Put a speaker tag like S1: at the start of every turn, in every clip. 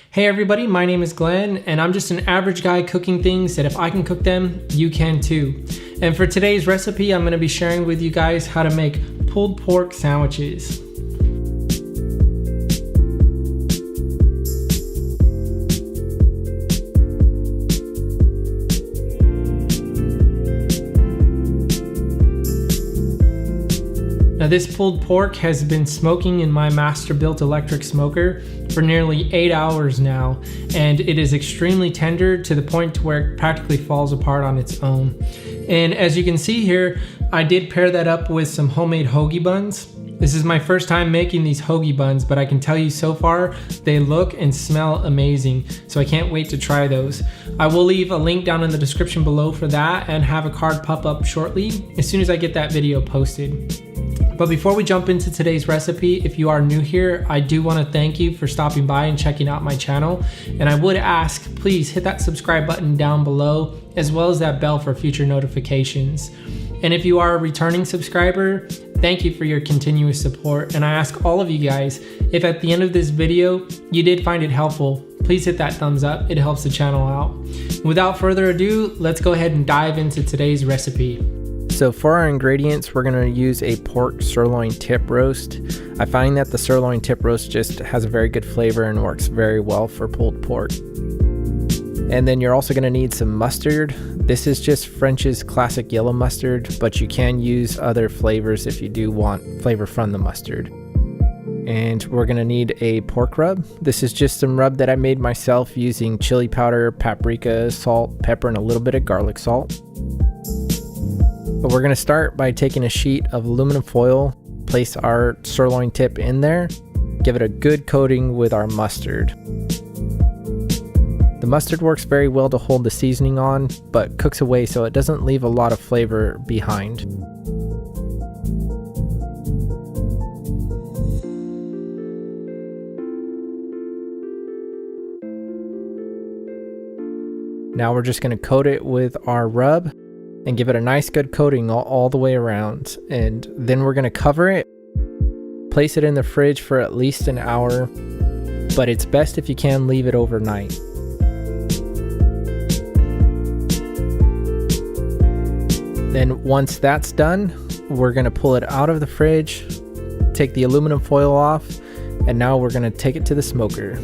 S1: Hey everybody, my name is Glenn, and I'm just an average guy cooking things that if I can cook them, you can too. And for today's recipe, I'm going to be sharing with you guys how to make pulled pork sandwiches. Now this pulled pork has been smoking in my master-built electric smoker for nearly 8 hours now, and it is extremely tender to the point where it practically falls apart on its own. And as you can see here, I did pair that up with some homemade hoagie buns. This is my first time making these hoagie buns, but I can tell you so far, they look and smell amazing, so I can't wait to try those. I will leave a link down in the description below for that and have a card pop up shortly as soon as I get that video posted. But before we jump into today's recipe, if you are new here, I do want to thank you for stopping by and checking out my channel. And I would ask, please hit that subscribe button down below, as well as that bell for future notifications. And if you are a returning subscriber, thank you for your continuous support. And I ask all of you guys, if at the end of this video, you did find it helpful, please hit that thumbs up. It helps the channel out. Without further ado, let's go ahead and dive into today's recipe.
S2: So for our ingredients, we're going to use a pork sirloin tip roast. I find that the sirloin tip roast just has a very good flavor and works very well for pulled pork. And then you're also going to need some mustard. This is just French's classic yellow mustard, but you can use other flavors if you do want flavor from the mustard. And we're going to need a pork rub. This is just some rub that I made myself using chili powder, paprika, salt, pepper, and a little bit of garlic salt. But we're going to start by taking a sheet of aluminum foil, place our sirloin tip in there, give it a good coating with our mustard. The mustard works very well to hold the seasoning on, but cooks away so it doesn't leave a lot of flavor behind. Now we're just going to coat it with our rub and give it a nice good coating all the way around. And then we're going to cover it, place it in the fridge for at least an hour, but it's best if you can leave it overnight. Then once that's done, we're going to pull it out of the fridge, take the aluminum foil off, and now we're going to take it to the smoker.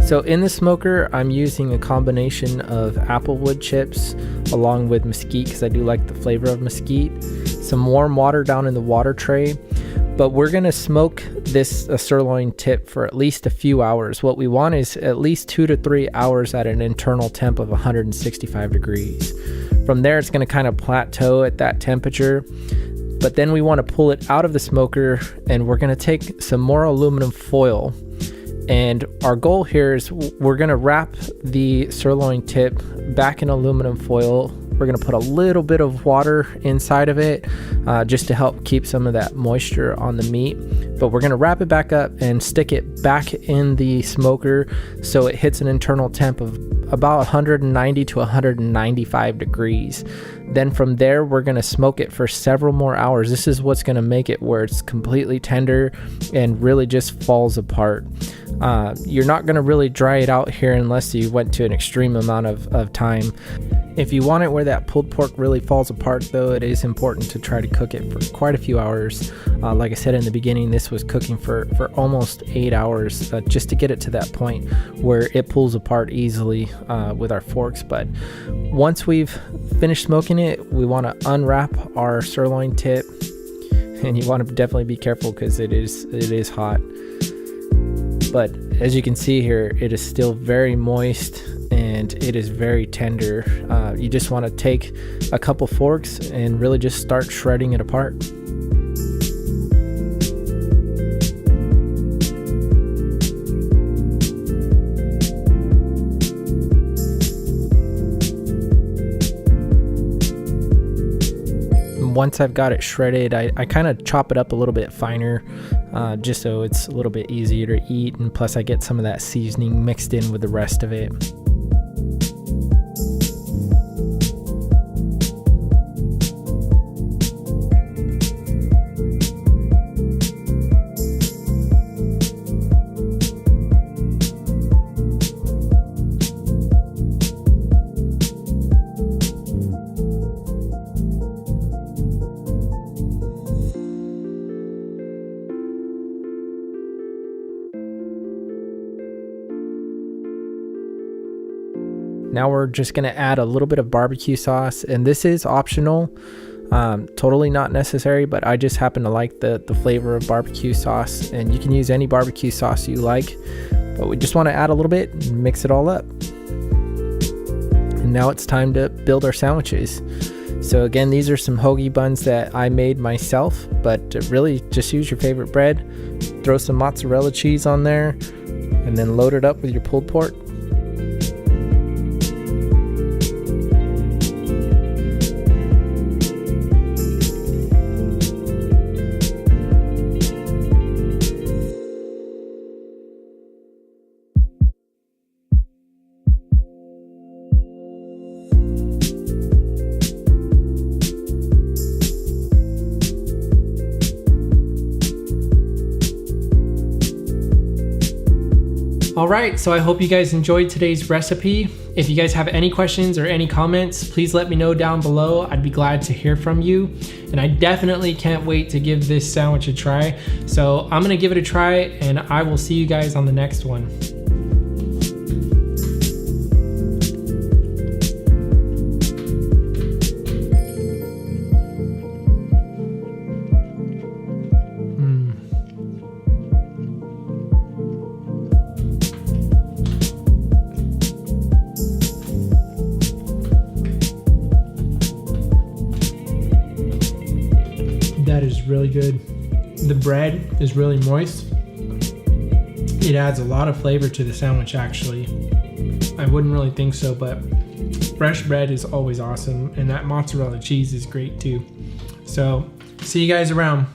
S2: So in the smoker, I'm using a combination of applewood chips along with mesquite because I do like the flavor of mesquite, some warm water down in the water tray, but we're going to smoke this sirloin tip for at least a few hours. What we want is at least 2 to 3 hours at an internal temp of 165 degrees. From there, it's going to kind of plateau at that temperature, but then we want to pull it out of the smoker and we're going to take some more aluminum foil. And our goal here is we're going to wrap the sirloin tip back in aluminum foil. We're going to put a little bit of water inside of it just to help keep some of that moisture on the meat. But we're going to wrap it back up and stick it back in the smoker so it hits an internal temp of about 190 to 195 degrees. Then from there, we're going to smoke it for several more hours. This is what's going to make it where it's completely tender and really just falls apart. You're not going to really dry it out here unless you went to an extreme amount of time. If you want it where that pulled pork really falls apart though, it is important to try to cook it for quite a few hours. Like I said in the beginning, this was cooking for almost 8 hours just to get it to that point where it pulls apart easily with our forks. But once we've finished smoking it, we want to unwrap our sirloin tip, and you want to definitely be careful because it is hot. But as you can see here, it is still very moist and it is very tender. You just want to take a couple forks and really just start shredding it apart. Once I've got it shredded, I kind of chop it up a little bit finer just so it's a little bit easier to eat, and plus I get some of that seasoning mixed in with the rest of it. Now we're just gonna add a little bit of barbecue sauce, and this is optional, totally not necessary, but I just happen to like the flavor of barbecue sauce, and you can use any barbecue sauce you like, but we just want to add a little bit and mix it all up. And now it's time to build our sandwiches. So again, these are some hoagie buns that I made myself, but really just use your favorite bread, throw some mozzarella cheese on there, and then load it up with your pulled pork.
S1: All right, so I hope you guys enjoyed today's recipe. If you guys have any questions or any comments, please let me know down below. I'd be glad to hear from you. And I definitely can't wait to give this sandwich a try. So I'm gonna give it a try, and I will see you guys on the next one. That is really good. The bread is really moist. It adds a lot of flavor to the sandwich actually. I wouldn't really think so, but fresh bread is always awesome, and that mozzarella cheese is great too. So, see you guys around.